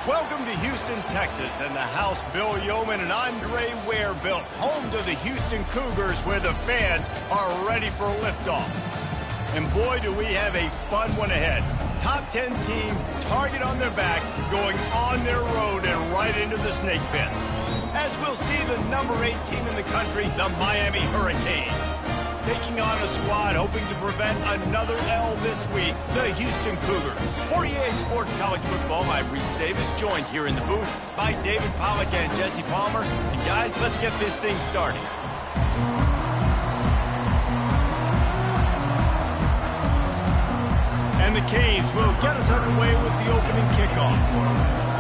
Welcome to Houston, Texas, and the house Bill Yeoman and Andre Ware built, home to the Houston Cougars, where the fans are ready for liftoff. And boy, do we have a fun one ahead. Top 10 team, target on their back, going on their road and right into the snake pit. As we'll see the number 8 team in the country, the Miami Hurricanes, taking on a squad hoping to prevent another L this week, the Houston Cougars. For EA Sports College Football, I'm Reese Davis, joined here in the booth by David Pollack and Jesse Palmer. And guys, let's get this thing started. And the Canes will get us underway with the opening kickoff.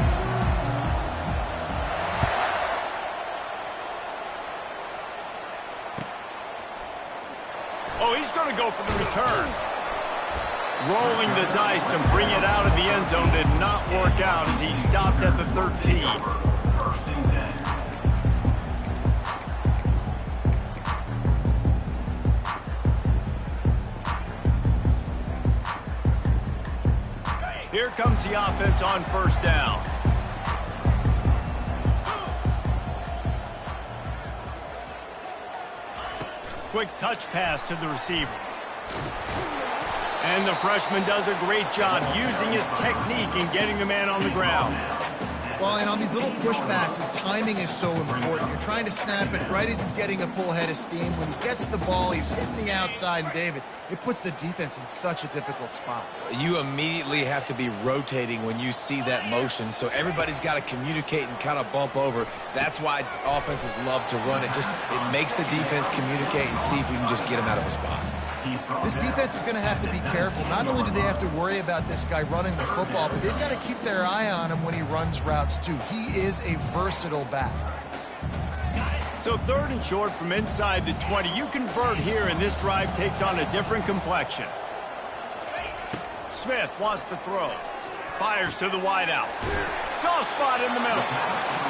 Oh, he's going to go for the return. Rolling the dice to bring it out of the end zone did not work out as he stopped at the 13. Here comes the offense on first down. Quick touch pass to the receiver. And the freshman does a great job using his technique and getting the man on the ground. Well, and on these little push passes, timing is so important. You're trying to snap it right as he's getting a full head of steam. When he gets the ball, he's hitting the outside, and David, it puts the defense in such a difficult spot. You immediately have to be rotating when you see that motion, so everybody's got to communicate and kind of bump over. That's why offenses love to run it. It makes the defense communicate and see if we can just get him out of a spot. This defense is going to have to be careful. Not only do they have to worry about this guy running the football, but they've got to keep their eye on him when he runs routes too. He is a versatile back. So 3rd and short from inside the 20. You convert here, and this drive takes on a different complexion. Smith wants to throw. Fires to the wideout. Soft spot in the middle.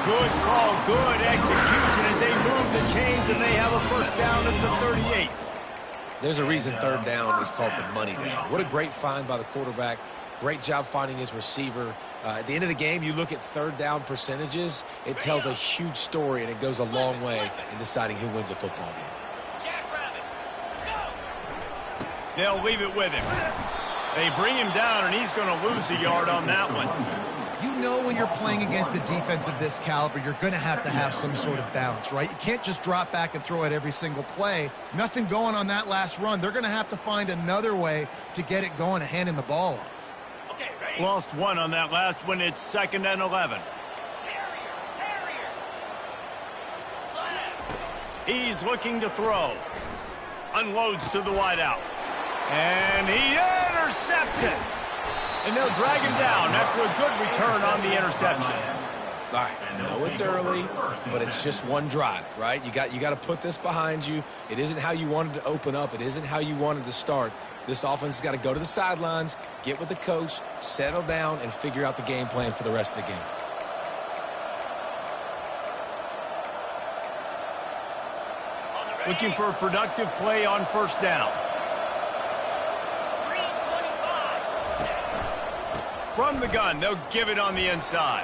Good call, good execution as they move the chains, and they have a first down at the 38. There's a reason 3rd down is called the money down. What a great find by the quarterback. Great job finding his receiver. At the end of the game, you look at 3rd down percentages. It tells a huge story, and it goes a long way in deciding who wins a football game. They'll leave it with him. They bring him down, and he's going to lose a yard on that one. You know when you're playing against a defense of this caliber, you're going to have some sort of balance, right? You can't just drop back and throw it every single play. Nothing going on that last run. They're going to have to find another way to get it going and handing the ball off. Lost one on that last one. It's 2nd and 11. He's looking to throw. Unloads to the wideout. And he intercepts it. And they'll drag him down after a good return on the interception. All right, I know it's early, but it's just one drive, right? You got to put this behind you. It isn't how you wanted to open up. It isn't how you wanted to start. This offense has got to go to the sidelines, get with the coach, settle down, and figure out the game plan for the rest of the game. Looking for a productive play on first down. From the gun, they'll give it on the inside.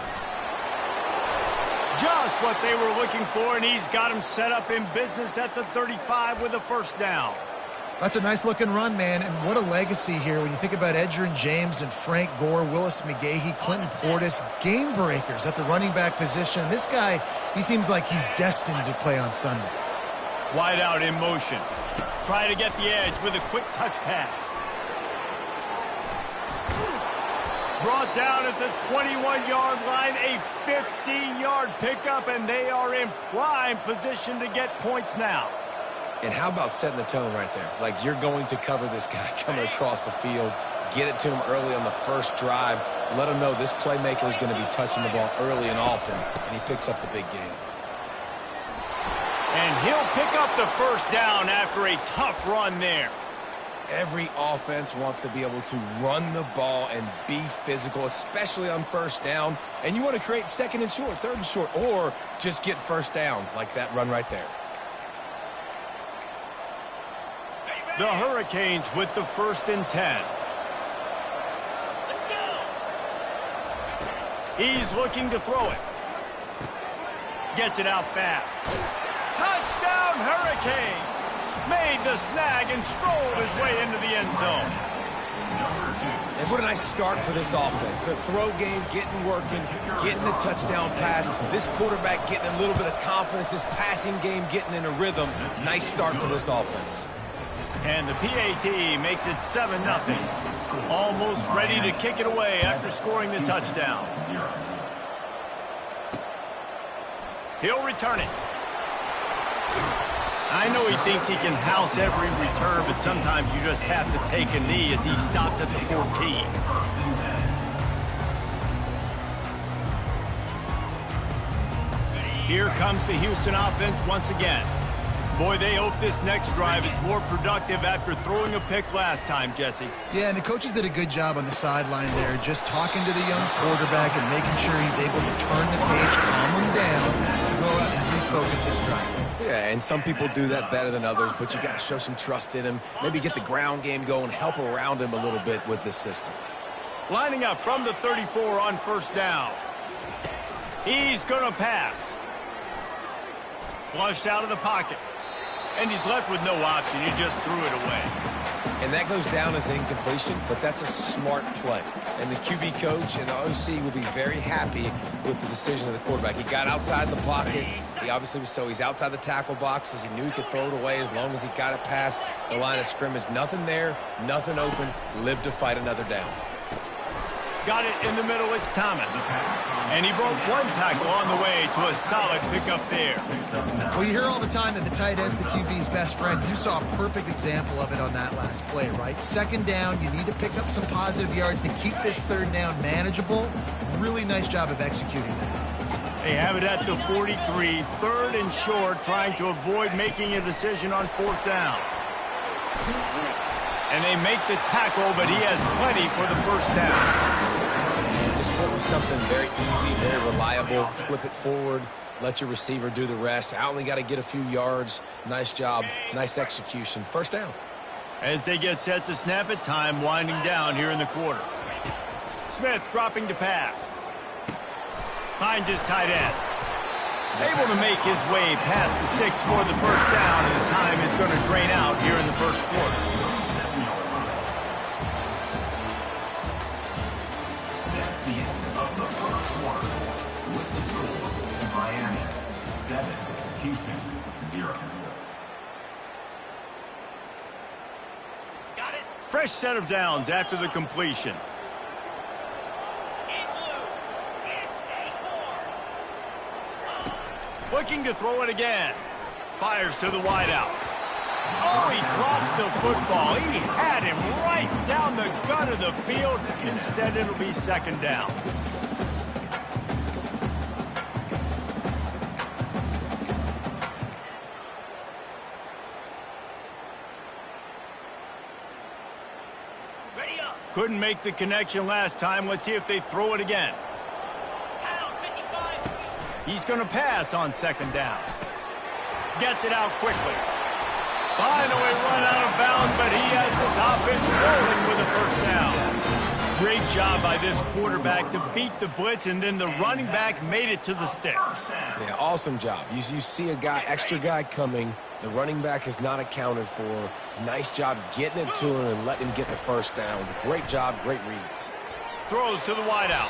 Just what they were looking for, and he's got him set up in business at the 35 with a first down. That's a nice-looking run, man, and what a legacy here when you think about Edgerrin James and Frank Gore, Willis McGahee, Clinton Portis, game breakers at the running back position. This guy, he seems like he's destined to play on Sunday. Wide out in motion. Try to get the edge with a quick touch pass. Brought down at the 21-yard line, a 15-yard pickup, and they are in prime position to get points now. And how about setting the tone right there? Like, you're going to cover this guy coming across the field, get it to him early on the first drive, let him know this playmaker is going to be touching the ball early and often, and he picks up the big game. And he'll pick up the first down after a tough run there. Every offense wants to be able to run the ball and be physical, especially on first down. And you want to create 2nd and short, 3rd and short, or just get first downs like that run right there. The Hurricanes with the 1st and 10. He's looking to throw it. Gets it out fast. Touchdown, Hurricane! Made the snag and strolled his way into the end zone. And what a nice start for this offense. The throw game getting working, getting the touchdown pass. This quarterback getting a little bit of confidence. This passing game getting in a rhythm. Nice start for this offense. And the PAT makes it 7-0. Almost ready to kick it away after scoring the touchdown. He'll return it. I know he thinks he can house every return, but sometimes you just have to take a knee as he stopped at the 14. Here comes the Houston offense once again. Boy, they hope this next drive is more productive after throwing a pick last time, Jesse. Yeah, and the coaches did a good job on the sideline there, just talking to the young quarterback and making sure he's able to turn the page, calm him down, to go out and refocus this drive. Yeah, and some people do that better than others, but you got to show some trust in him. Maybe get the ground game going, help around him a little bit with this system. Lining up from the 34 on first down. He's going to pass. Flushed out of the pocket. And he's left with no option. He just threw it away. And that goes down as an incompletion, but that's a smart play. And the QB coach and the OC will be very happy with the decision of the quarterback. He got outside the pocket. He obviously was he's outside the tackle boxes. He knew he could throw it away as long as he got it past the line of scrimmage. Nothing there, nothing open. Lived to fight another down. Got it in the middle. It's Thomas. And he broke one tackle on the way to a solid pickup there. Well, you hear all the time that the tight end's the QB's best friend. You saw a perfect example of it on that last play, right? Second down, you need to pick up some positive yards to keep this third down manageable. Really nice job of executing that. They have it at the 43, third and short, trying to avoid making a decision on fourth down. And they make the tackle, but he has plenty for the first down. Just flip with something very easy, very reliable. Flip it forward. Let your receiver do the rest. I only got to get a few yards. Nice job. Nice execution. First down. As they get set to snap it, time winding down here in the quarter. Smith dropping to pass. Finds his tight end. Able to make his way past the sticks for the first down, and the time is going to drain out here in the first quarter. Houston, 0. Fresh set of downs after the completion. Looking to throw it again. Fires to the wideout. Oh, he drops the football. He had him right down the gut of the field. Instead, it'll be second down. Couldn't make the connection last time. Let's see if they throw it again. He's going to pass on second down. Gets it out quickly. Finally run out of bounds, but he has this offense rolling with a first down. Great job by this quarterback to beat the blitz, and then the running back made it to the sticks. Yeah, awesome job. You see a extra guy coming. The running back is not accounted for. Nice job getting it to him and letting him get the first down. Great job, great read. Throws to the wideout.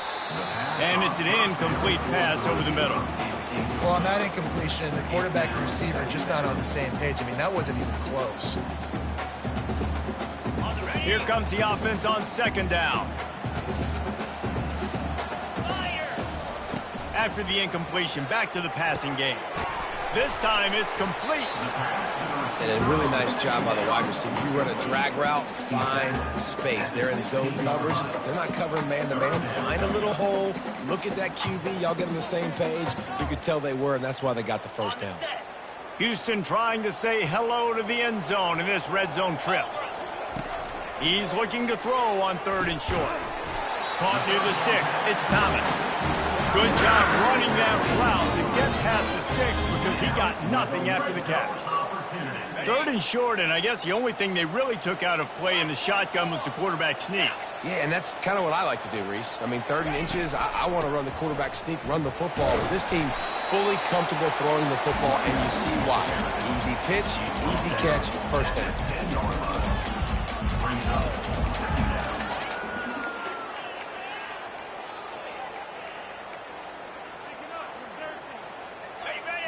And it's an incomplete pass over the middle. Well, on that incompletion, the quarterback and receiver just not on the same page. I mean, that wasn't even close. Here comes the offense on second down. After the incompletion, back to the passing game. This time it's complete. And a really nice job by the wide receiver. You run a drag route, find space. They're in zone coverage. They're not covering man-to-man. Find a little hole. Look at that QB. Y'all get on the same page. You could tell they were, and that's why they got the first down. Houston trying to say hello to the end zone in this red zone trip. He's looking to throw on third and short. Caught near the sticks. It's Thomas. Good job running that route to get past the sticks because he got nothing after the catch. 3rd and short, and I guess the only thing they really took out of play in the shotgun was the quarterback sneak. Yeah, and that's kind of what I like to do, Reese. I mean, 3rd and inches, I want to run the quarterback sneak, run the football. But this team fully comfortable throwing the football, and you see why. Easy pitch, easy catch, first down.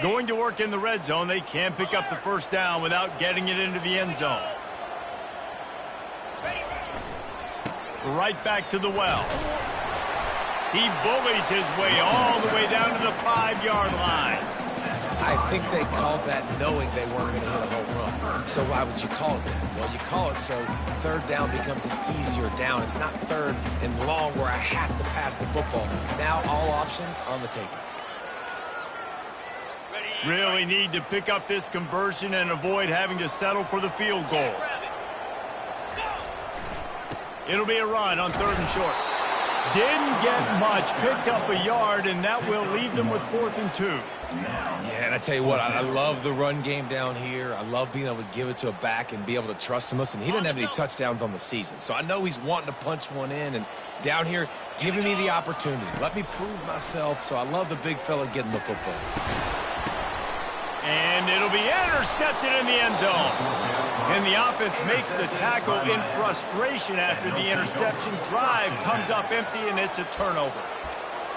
Going to work in the red zone, they can't pick up the first down without getting it into the end zone. Right back to the well. He bullies his way all the way down to the 5-yard line. I think they called that knowing they weren't going to hit a home run. So why would you call it that? Well, you call it so 3rd down becomes an easier down. It's not 3rd and long where I have to pass the football. Now all options on the table. Really need to pick up this conversion and avoid having to settle for the field goal. It'll be a run on 3rd and short. Didn't get much, picked up a yard, and that will leave them with 4th and 2. Yeah, and I tell you what, I love the run game down here. I love being able to give it to a back and be able to trust him. Listen, he didn't have any touchdowns on the season, so I know he's wanting to punch one in, and down here, giving me the opportunity. Let me prove myself, so I love the big fella getting the football. And it'll be intercepted in the end zone. And the offense makes the tackle in frustration after the interception. Drive comes up empty, and it's a turnover.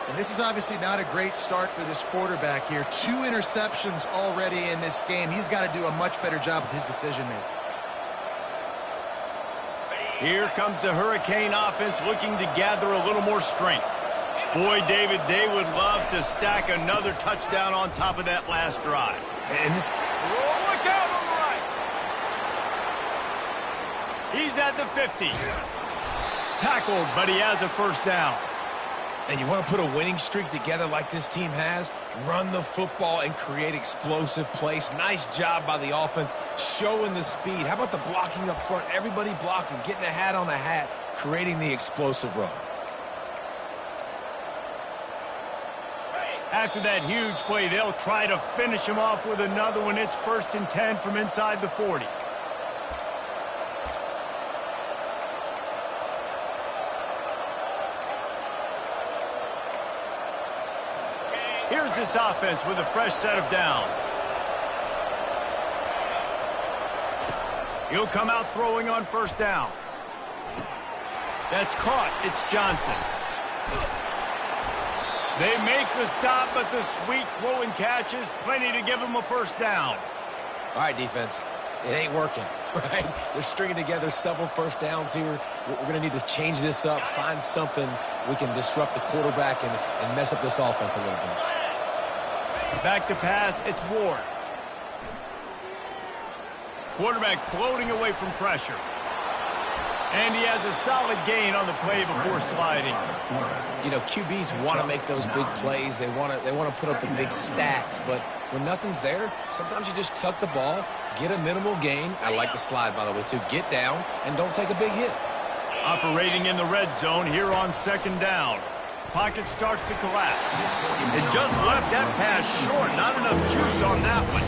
And this is obviously not a great start for this quarterback here. 2 interceptions already in this game. He's got to do a much better job with his decision-making. Here comes the Hurricane offense looking to gather a little more strength. Boy, David, they would love to stack another touchdown on top of that last drive. And this... Oh, look out on the right. He's at the 50. Tackled, but he has a first down. And you want to put a winning streak together like this team has? Run the football and create explosive plays. Nice job by the offense, showing the speed. How about the blocking up front? Everybody blocking, getting a hat on a hat, creating the explosive run. After that huge play, they'll try to finish him off with another one. It's 1st and 10 from inside the 40. Here's this offense with a fresh set of downs. He'll come out throwing on 1st down. That's caught. It's Johnson. They make the stop, but the sweet throwing catch is plenty to give them a first down. All right, defense. It ain't working, right? They're stringing together several first downs here. We're going to need to change this up, find something we can disrupt the quarterback and mess up this offense a little bit. Back to pass, it's Ward. Quarterback floating away from pressure. And he has a solid gain on the play before sliding. You know, QBs want to make those big plays. They want to put up the big stats. But when nothing's there, sometimes you just tuck the ball, get a minimal gain. I like the slide, by the way, too. Get down and don't take a big hit. Operating in the red zone here on 2nd down. Pocket starts to collapse. It just left that pass short. Not enough juice on that one.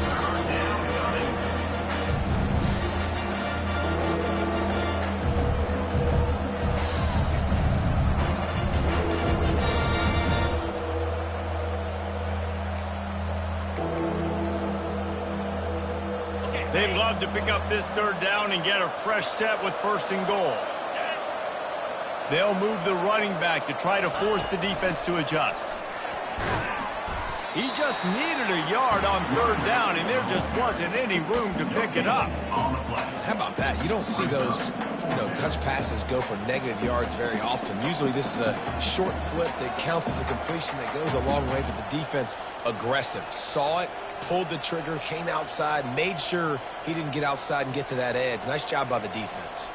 They'd love to pick up this 3rd down and get a fresh set with 1st and goal. They'll move the running back to try to force the defense to adjust. He just needed a yard on 3rd down, and there just wasn't any room to pick it up. How about that? You don't see those, touch passes go for negative yards very often. Usually this is a short flip that counts as a completion that goes a long way, but the defense aggressive. Saw it, pulled the trigger, came outside, made sure he didn't get outside and get to that edge. Nice job by the defense.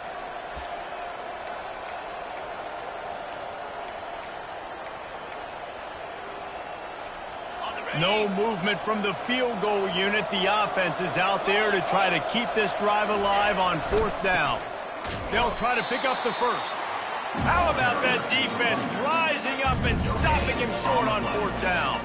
No movement from the field goal unit. The offense is out there to try to keep this drive alive on 4th down. They'll try to pick up the first. How about that defense rising up and stopping him short on 4th down?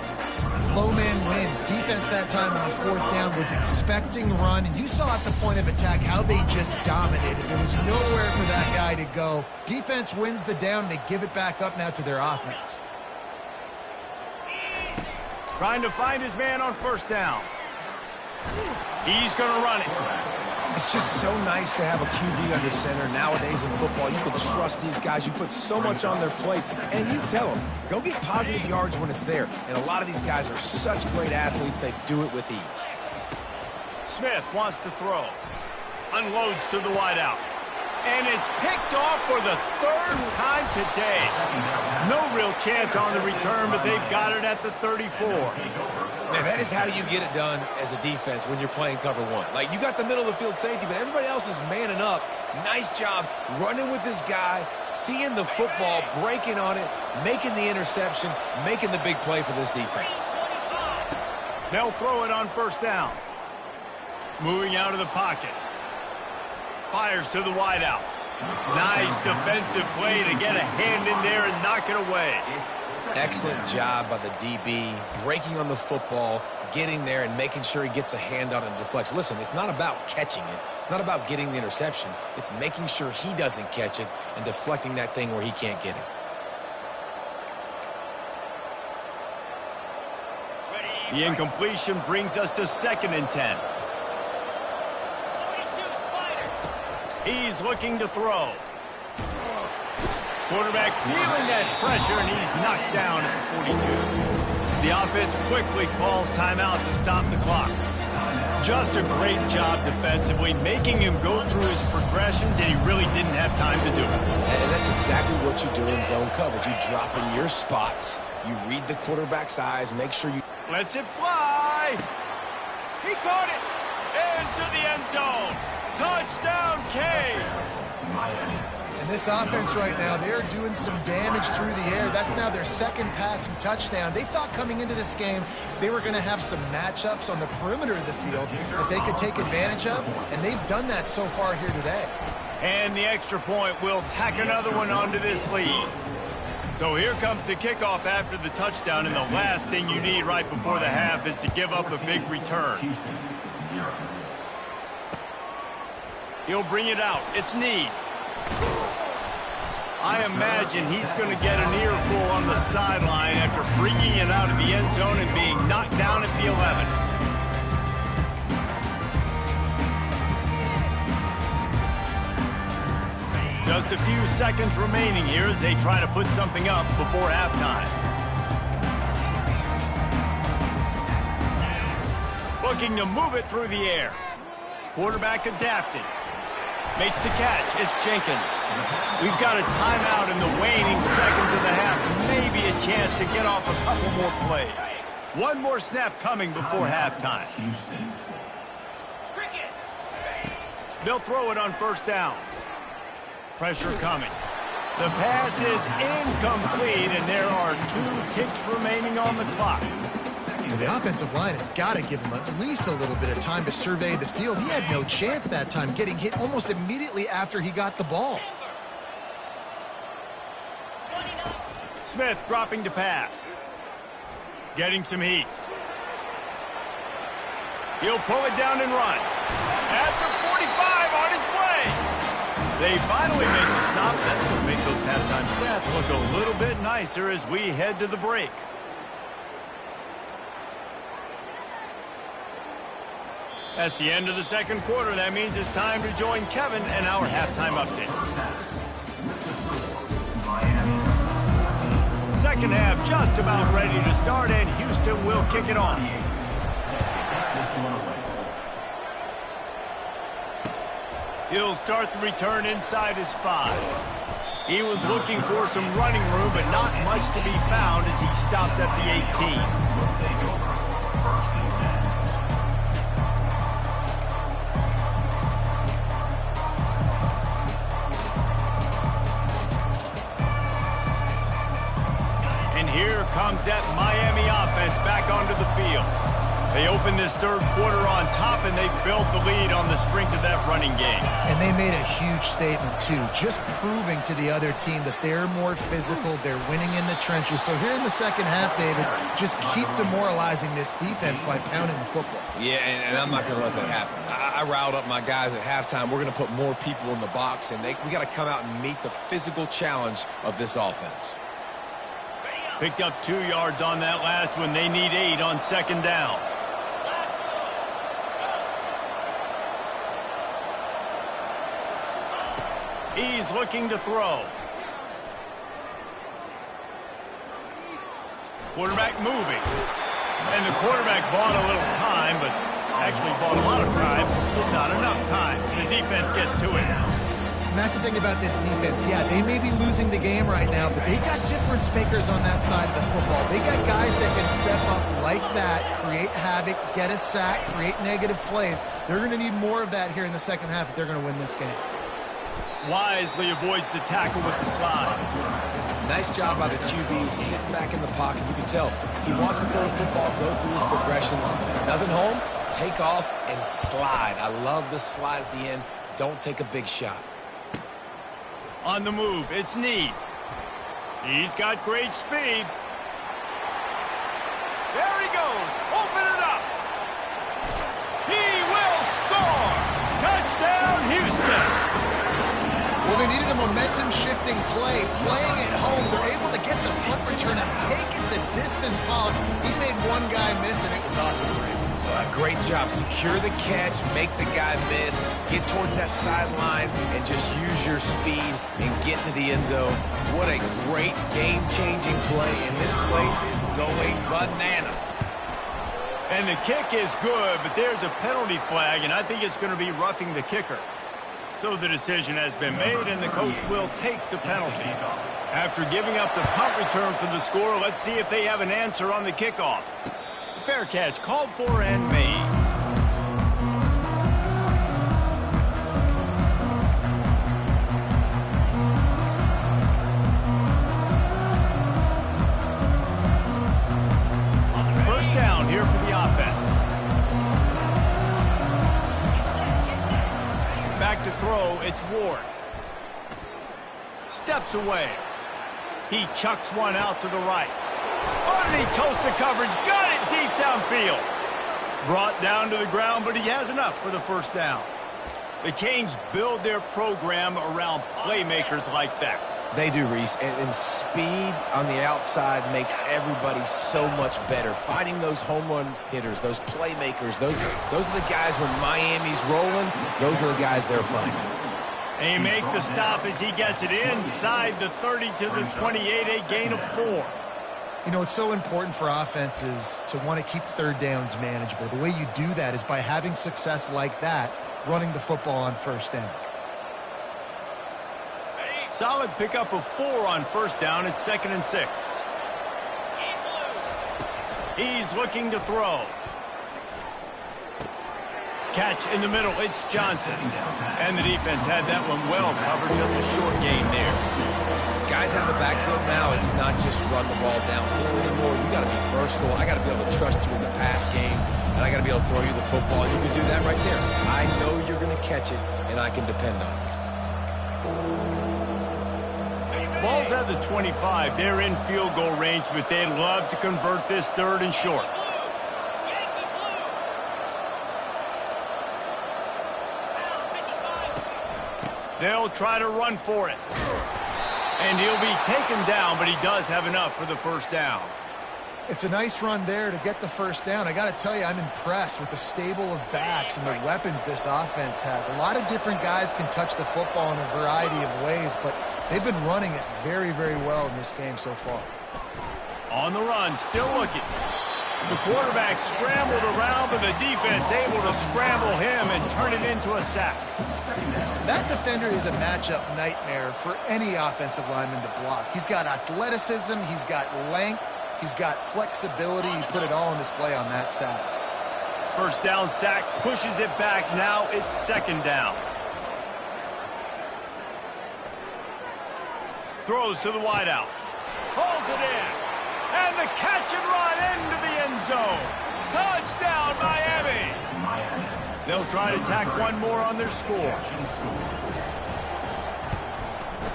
low man wins. Defense that time on 4th down was expecting run, and you saw at the point of attack how they just dominated. There was nowhere for that guy to go. Defense wins the down. They give it back up now to their offense. Trying to find his man on 1st down. He's going to run it. It's just so nice to have a QB under center. Nowadays in football, you can trust these guys. You put so much on their plate, and you tell them, go get positive yards when it's there. And a lot of these guys are such great athletes, they do it with ease. Smith wants to throw. Unloads to the wideout. And it's picked off for the 3rd time today. No real chance on the return, but they've got it at the 34. Man, that is how you get it done as a defense when you're playing cover 1. Like, you got the middle of the field safety, but everybody else is manning up. Nice job running with this guy, seeing the football, breaking on it, making the interception, making the big play for this defense. They'll throw it on 1st down. Moving out of the pocket. Fires to the wideout. Nice defensive play to get a hand in there and knock it away. Excellent job by the DB, breaking on the football, getting there and making sure he gets a hand on it and deflects. Listen, it's not about catching it. It's not about getting the interception. It's making sure he doesn't catch it and deflecting that thing where he can't get it. The incompletion brings us to 2nd and 10. He's looking to throw. Quarterback feeling that pressure, and he's knocked down at the 42. The offense quickly calls timeout to stop the clock. Just a great job defensively, making him go through his progressions, and he really didn't have time to do it. And that's exactly what you do in zone coverage. You drop in your spots. You read the quarterback's eyes, make sure you... Lets it fly. He caught it into the end zone. Touchdown, Canes. And this offense right now, they're doing some damage through the air. That's now their 2nd passing touchdown. They thought coming into this game they were going to have some matchups on the perimeter of the field that they could take advantage of, and they've done that so far here today. And the extra point will tack another one onto this lead. So here comes the kickoff after the touchdown, and the last thing you need right before the half is to give up a big return. He'll bring it out. It's Need. I imagine he's going to get an earful on the sideline after bringing it out of the end zone and being knocked down at the 11. Just a few seconds remaining here as they try to put something up before halftime. Looking to move it through the air. Quarterback adapted. Makes the catch. It's Jenkins. We've got a timeout in the waning seconds of the half. Maybe a chance to get off a couple more plays. One more snap coming before halftime. They'll throw it on 1st down. Pressure coming. The pass is incomplete, and there are 2 ticks remaining on the clock. The offensive line has got to give him at least a little bit of time to survey the field. He had no chance that time, getting hit almost immediately after he got the ball. Smith dropping to pass. Getting some heat. He'll pull it down and run. After 45 on its way. They finally make the stop. That's going to make those halftime stats look a little bit nicer as we head to the break. That's the end of the 2nd quarter. That means it's time to join Kevin and our halftime update. 2nd half just about ready to start, and Houston will kick it off. He'll start the return inside his 5. He was looking for some running room, but not much to be found as he stopped at the 18. Here comes that Miami offense back onto the field. They opened this third quarter on top, and they built the lead on the strength of that running game. And they made a huge statement, too, just proving to the other team that they're more physical, they're winning in the trenches. So here in the second half, David, just keep demoralizing this defense by pounding the football. Yeah, and I'm not going to let that happen. I riled up my guys at halftime. We're going to put more people in the box, and we got to come out and meet the physical challenge of this offense. Picked up 2 yards on that last one. They need 8 on second down. He's looking to throw. Quarterback moving. And the quarterback bought a little time, but actually bought a lot of time. Not enough time. The defense gets to it. And that's the thing about this defense. Yeah, they may be losing the game right now, but they've got difference makers on that side of the football. They got guys that can step up like that, create havoc, get a sack, create negative plays. They're going to need more of that here in the second half if they're going to win this game. Wisely avoids the tackle with the slide. Nice job by the QB, sitting back in the pocket. You can tell he wants to throw the football, go through his progressions. Nothing home, take off, and slide. I love the slide at the end. Don't take a big shot. On the move, it's Need. He's got great speed. There he goes. Open it up. He will score. Touchdown, Houston. Well, they needed a momentum-shifting play, playing at home. They're able to get the punt return and take it the distance. Pollock, he made one guy miss, and it was off to the races. Great job. Secure the catch, make the guy miss, get towards that sideline, and just use your speed and get to the end zone. What a great game-changing play, and this place is going bananas. And the kick is good, but there's a penalty flag, and I think it's going to be roughing the kicker. So the decision has been made, and the coach will take the penalty. After giving up the punt return for the score, let's see if they have an answer on the kickoff. Fair catch called for and made. First down here for the offense. Back to throw, it's Ward. Steps away. He chucks one out to the right. Underneath toasted coverage, got it deep downfield. Brought down to the ground, but he has enough for the first down. The Canes build their program around playmakers like that. They do, Reese, and speed on the outside makes everybody so much better. Finding those home run hitters, those playmakers, those are the guys when Miami's rolling, those are the guys they're finding. They make the stop as he gets it inside the 30 to the 28, a gain of 4. You know, it's so important for offenses to want to keep third downs manageable. The way you do that is by having success like that, running the football on first down. Solid pickup of 4 on first down. It's 2nd and 6. He's looking to throw. Catch in the middle. It's Johnson. And the defense had that one well covered. Just a short gain there. Guys have the backfield now. It's not just run the ball downfield anymore. You got to be versatile. I got to be able to trust you in the pass game, and I got to be able to throw you the football. You can do that right there. I know you're going to catch it, and I can depend on it. Ball's at the 25. They're in field goal range, but they'd love to convert this 3rd and short. They'll try to run for it. And he'll be taken down, but he does have enough for the first down. It's a nice run there to get the first down. I got to tell you, I'm impressed with the stable of backs and the weapons this offense has. A lot of different guys can touch the football in a variety of ways, but they've been running it very, very well in this game so far. On the run, still looking. The quarterback scrambled around, but the defense able to scramble him and turn it into a sack. That defender is a matchup nightmare for any offensive lineman to block. He's got athleticism, he's got length, he's got flexibility. He put it all on display on that sack. First down sack, pushes it back. Now it's 2nd down. Throws to the wideout. Pulls it in. And the catch and run into the end zone. Touchdown, Miami! They'll try to tack one more on their score.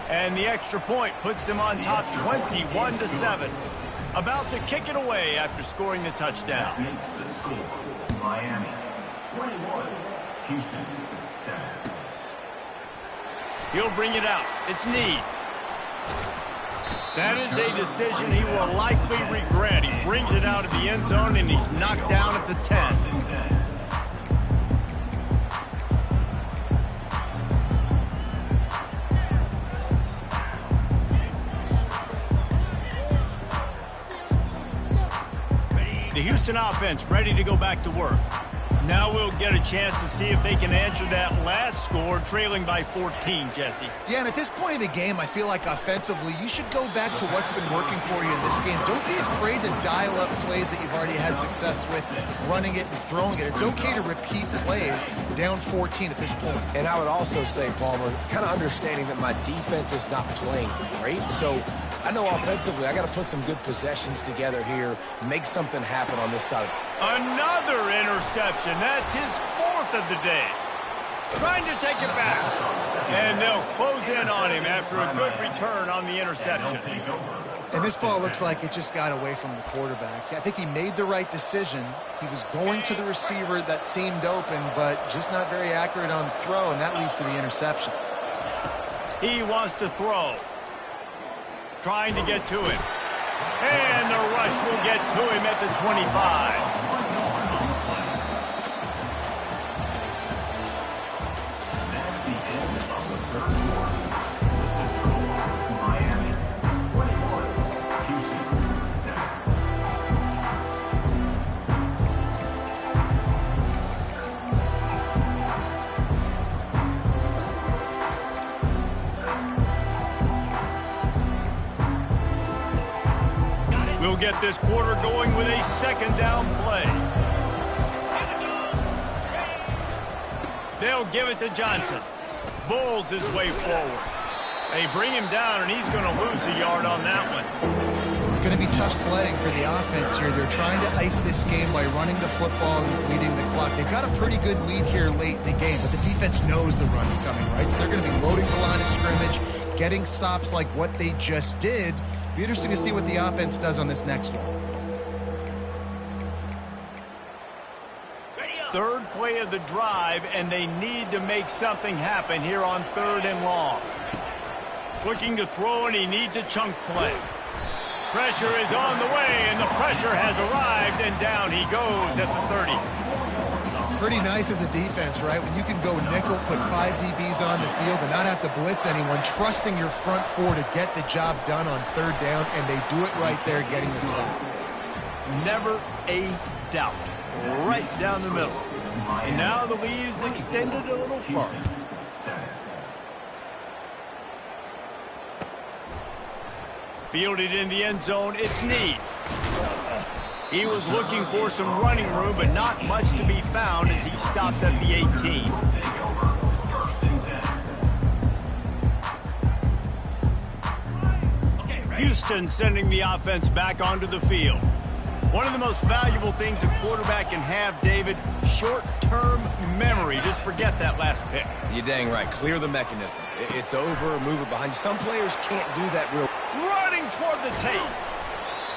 And the extra point puts them on top 21-7. About to kick it away after scoring the touchdown. Makes the score. Miami 21, Houston 7. He'll bring it out. It's Need. That is a decision he will likely regret. He brings it out of the end zone, and he's knocked down at the 10. The Houston offense ready to go back to work. Now we'll get a chance to see if they can answer that last score, trailing by 14, Jesse. Yeah, and at this point in the game, I feel like offensively, you should go back to what's been working for you in this game. Don't be afraid to dial up plays that you've already had success with, running it and throwing it. It's okay to repeat plays down 14 at this point. And I would also say, Palmer, kind of understanding that my defense is not playing great, so I know offensively I got to put some good possessions together here, make something happen on this side. Another interception. That's his 4th of the day. Trying to take it back. And they'll close in on him after a good return on the interception. And this ball looks like it just got away from the quarterback. I think he made the right decision. He was going to the receiver that seemed open, but just not very accurate on the throw, and that leads to the interception. He wants to throw. Trying to get to him. And the rush will get to him at the 25. That's the end of the third quarter. The score, Miami 21, Houston 7. We'll get this quarter going with a second down play. They'll give it to Johnson. Bulls his way forward. They bring him down, and he's going to lose a yard on that one. It's going to be tough sledding for the offense here. They're trying to ice this game by running the football and leading the clock. They've got a pretty good lead here late in the game, but the defense knows the run's coming, right? So they're going to be loading the line of scrimmage, getting stops like what they just did. Be interesting to see what the offense does on this next one. Third play of the drive, and they need to make something happen here on 3rd and long. Looking to throw, and he needs a chunk play. Pressure is on the way, and the pressure has arrived, and down he goes at the 30. Pretty nice as a defense, right? When you can go nickel, put 5 DBs on the field and not have to blitz anyone, trusting your front 4 to get the job done on 3rd down, and they do it right there, getting the sack. Never a doubt. Right down the middle. And now the lead is extended a little further. Fielded in the end zone, it's Need. He was looking for some running room, but not much to be found as he stopped at the 18. Houston sending the offense back onto the field. One of the most valuable things a quarterback can have, David, short-term memory. Just forget that last pick. You're dang right. Clear the mechanism. It's over, move it behind you. Some players can't do that real. Running toward the tape.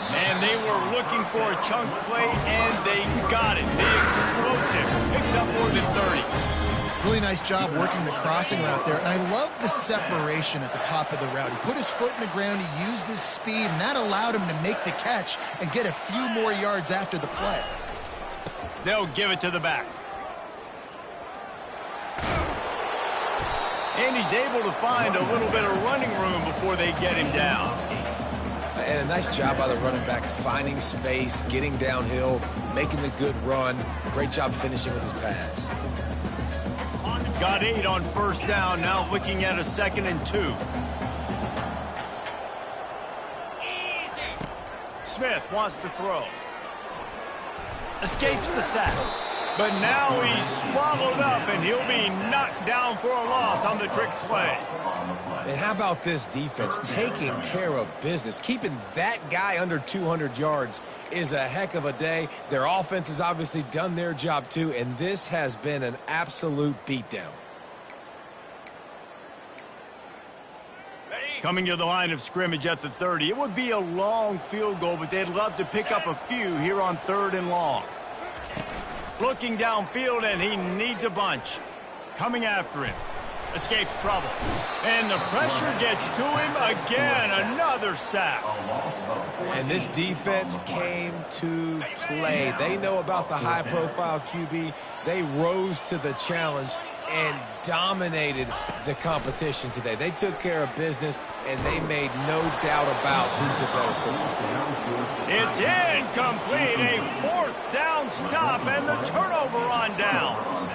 And they were looking for a chunk play, and they got it. The explosive picks up more than 30. Really nice job working the crossing route there. And I love the separation at the top of the route. He put his foot in the ground, he used his speed, and that allowed him to make the catch and get a few more yards after the play. They'll give it to the back. And he's able to find a little bit of running room before they get him down. And a nice job by the running back, finding space, getting downhill, making the good run. Great job finishing with his pads. Got 8 on 1st down, now looking at a 2nd and 2. Smith wants to throw. Escapes the sack. But now he's swallowed up, and he'll be knocked down for a loss on the trick play. And how about this defense taking care of business? Keeping that guy under 200 yards is a heck of a day. Their offense has obviously done their job too, and this has been an absolute beatdown. Coming to the line of scrimmage at the 30, it would be a long field goal, but they'd love to pick up a few here on 3rd and long. Looking downfield, and he needs a bunch. Coming after him. Escapes trouble. And the pressure gets to him again. Another sack. And this defense came to play. They know about the high-profile QB. They rose to the challenge and dominated the competition today. They took care of business, and they made no doubt about who's the better football team. It's incomplete. A 4th down stop, and the turnover on downs.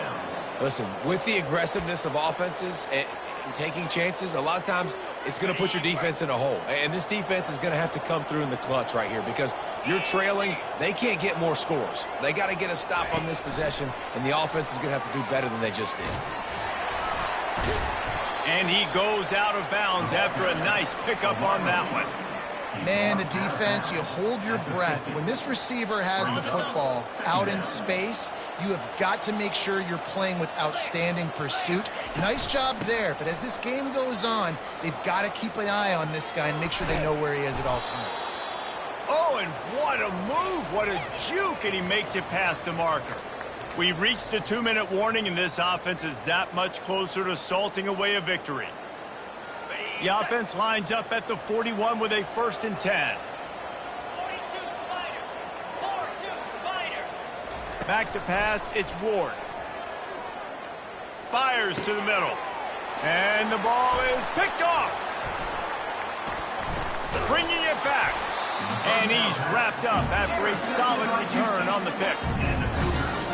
Listen, with the aggressiveness of offenses and taking chances, a lot of times it's going to put your defense in a hole. And this defense is going to have to come through in the clutch right here because you're trailing. They can't get more scores. They got to get a stop on this possession, and the offense is going to have to do better than they just did. And he goes out of bounds after a nice pickup on that one. Man, the defense, you hold your breath. When this receiver has the football out in space, you have got to make sure you're playing with outstanding pursuit. Nice job there, but as this game goes on, they've got to keep an eye on this guy and make sure they know where he is at all times. Oh, and what a move, what a juke, and he makes it past the marker. We've reached the 2-minute warning, and this offense is that much closer to salting away a victory. The offense lines up at the 41 with a 1st and 10. 42 Spider. 4-2 Spider. Back to pass, it's Ward. Fires to the middle. And the ball is picked off. Bringing it back. And he's wrapped up after a solid return on the pick.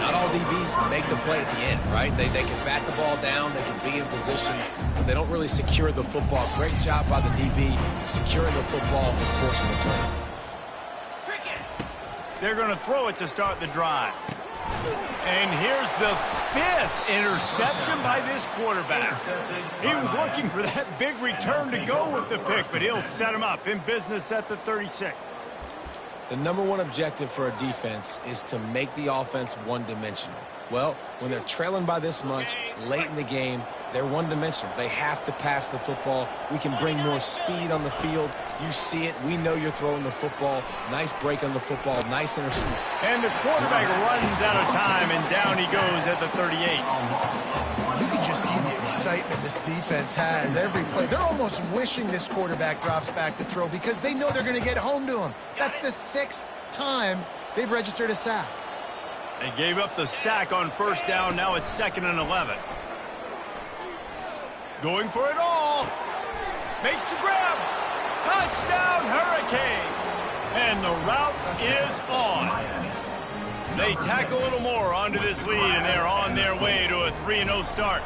Not all DBs make the play at the end, right? They can bat the ball down, they can be in position, but they don't really secure the football. Great job by the DB securing the football and forcing the turnover. They're going to throw it to start the drive. And here's the 5th interception by this quarterback. He was looking for that big return to go with the pick, but he'll set him up in business at the 36. The number one objective for a defense is to make the offense one-dimensional. Well, when they're trailing by this much late in the game, they're one-dimensional. They have to pass the football. We can bring more speed on the field. You see it. We know you're throwing the football. Nice break on the football. Nice interception. And the quarterback runs out of time, and down he goes at the 38. You can just see the excitement this defense has every play. They're almost wishing this quarterback drops back to throw because they know they're going to get home to him. That's the 6th time they've registered a sack. They gave up the sack on 1st down. Now it's 2nd and 11. Going for it all. Makes the grab. Touchdown, Hurricanes. And the route is on. They tack a little more onto this lead, and they're on their way to a 3-0 start.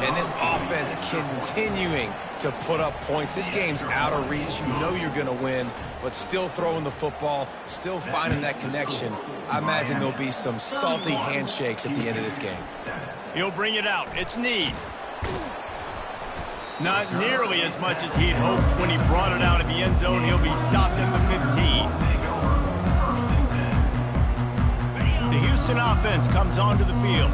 And this offense continuing to put up points. This game's out of reach. You know you're going to win, but still throwing the football, still finding that connection. I imagine there'll be some salty handshakes at the end of this game. He'll bring it out. It's Need. Not nearly as much as he'd hoped when he brought it out in the end zone. He'll be stopped at the 15. The Houston offense comes onto the field.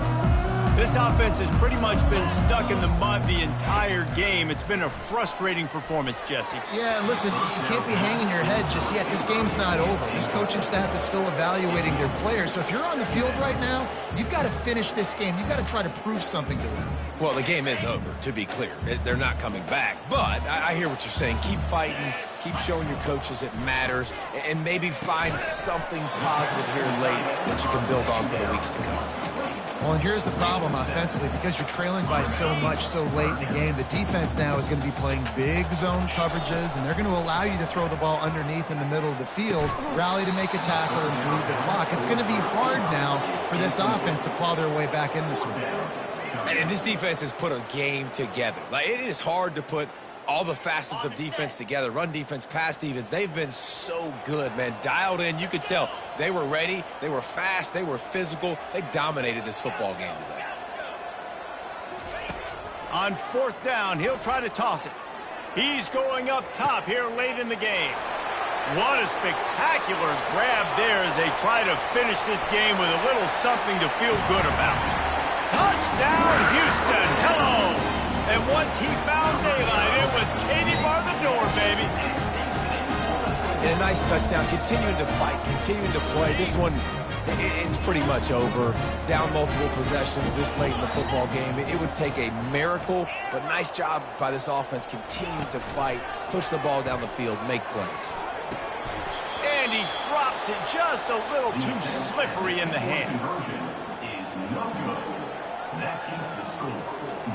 This offense has pretty much been stuck in the mud the entire game. It's been a frustrating performance, Jesse. Yeah, and listen, you can't be hanging your head just yet. This game's not over. This coaching staff is still evaluating their players. So if you're on the field right now, you've got to finish this game. You've got to try to prove something to them. Well, the game is over, to be clear. They're not coming back. But I hear what you're saying. Keep fighting. Keep showing your coaches it matters. And maybe find something positive here late that you can build on for the weeks to come. Well, and here's the problem offensively. Because you're trailing by so much so late in the game, the defense now is going to be playing big zone coverages, and they're going to allow you to throw the ball underneath in the middle of the field, rally to make a tackle, and bleed the clock. It's going to be hard now for this offense to claw their way back in this one. And this defense has put a game together. Like, it is hard to put all the facets of defense together, run defense, pass defense. They've been so good, man. Dialed in. You could tell they were ready. They were fast. They were physical. They dominated this football game today. On 4th down, he'll try to toss it. He's going up top here late in the game. What a spectacular grab there as they try to finish this game with a little something to feel good about. Touchdown, Houston. Hello. And once he found daylight, it was Katie bar the door, baby. And a nice touchdown, continuing to fight, continuing to play. This one, it's pretty much over. Down multiple possessions this late in the football game. It would take a miracle, but nice job by this offense continuing to fight, push the ball down the field, make plays. And he drops it just a little too slippery in the hands. Is no good. That keeps the score.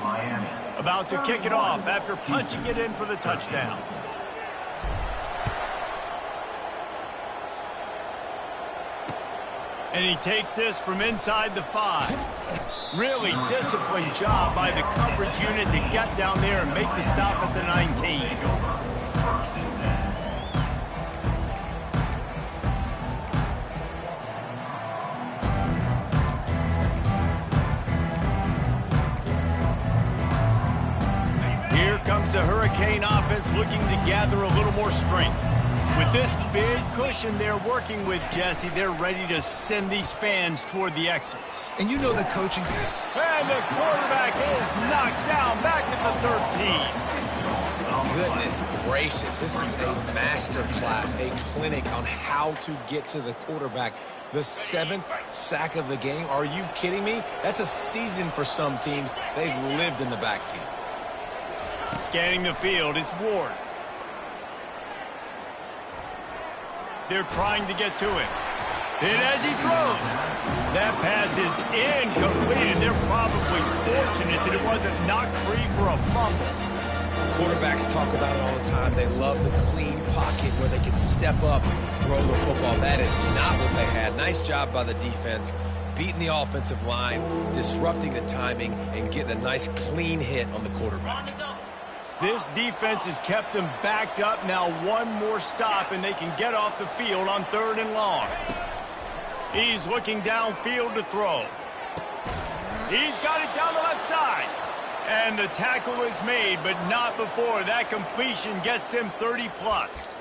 Miami. About to kick it off after punching it in for the touchdown. And he takes this from inside the 5. Really disciplined job by the coverage unit to get down there and make the stop at the 19. First and 10. Here comes the Hurricane offense looking to gather a little more strength. With this big cushion they're working with, Jesse, they're ready to send these fans toward the exits. And you know the coaching. And the quarterback is knocked down back at the 13. Goodness gracious, this is a master class, a clinic on how to get to the quarterback. The 7th sack of the game. Are you kidding me? That's a season for some teams. They've lived in the backfield. Scanning the field, it's Ward. They're trying to get to him. And as he throws, that pass is incomplete, and they're probably fortunate that it wasn't knocked free for a fumble. Quarterbacks talk about it all the time. They love the clean pocket where they can step up, throw the football. That is not what they had. Nice job by the defense, beating the offensive line, disrupting the timing, and getting a nice clean hit on the quarterback. This defense has kept them backed up. Now one more stop, and they can get off the field on 3rd and long. He's looking downfield to throw. He's got it down the left side. And the tackle is made, but not before that completion gets them 30-plus.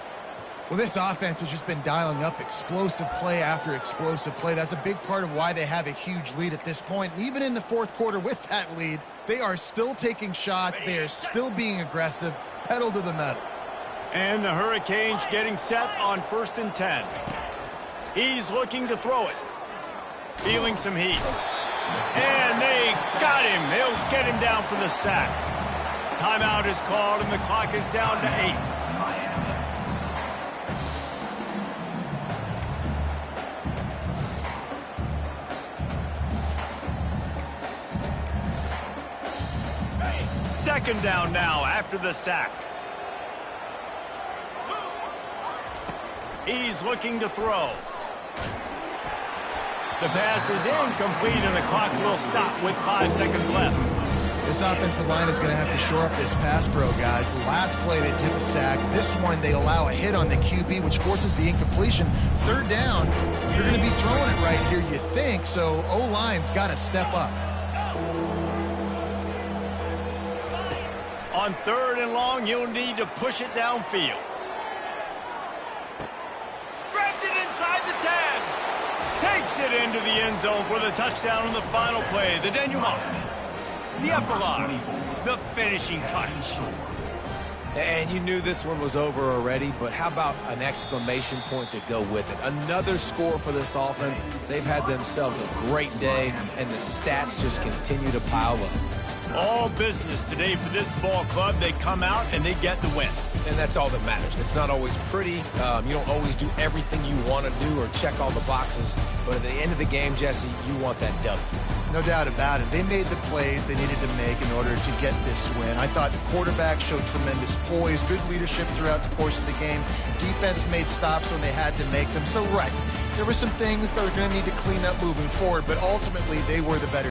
Well, this offense has just been dialing up explosive play after explosive play. That's a big part of why they have a huge lead at this point. And even in the 4th quarter with that lead, they are still taking shots. They are still being aggressive, pedal to the metal. And the Hurricanes getting set on 1st and 10. He's looking to throw it. Feeling some heat. And they got him. They'll get him down for the sack. Timeout is called, and the clock is down to 8. Second down now after the sack. He's looking to throw. The pass is incomplete, and the clock will stop with 5 seconds left. This offensive line is going to have to shore up this pass pro, guys. The last play they took a sack. This one they allow a hit on the QB, which forces the incompletion. 3rd down, you're going to be throwing it right here, you think, so O-line's got to step up. On 3rd and long, you'll need to push it downfield. Grabs it inside the 10. Takes it into the end zone for the touchdown on the final play. The denouement. The epilogue. The finishing touch. And you knew this one was over already, but how about an exclamation point to go with it? Another score for this offense. They've had themselves a great day, and the stats just continue to pile up. All business today for this ball club. They come out and they get the win. And that's all that matters. It's not always pretty. You don't always do everything you want to do or check all the boxes. But at the end of the game, Jesse, you want that W. No doubt about it. They made the plays they needed to make in order to get this win. I thought the quarterback showed tremendous poise, good leadership throughout the course of the game. Defense made stops when they had to make them. So, right, there were some things that are going to need to clean up moving forward, but ultimately they were the better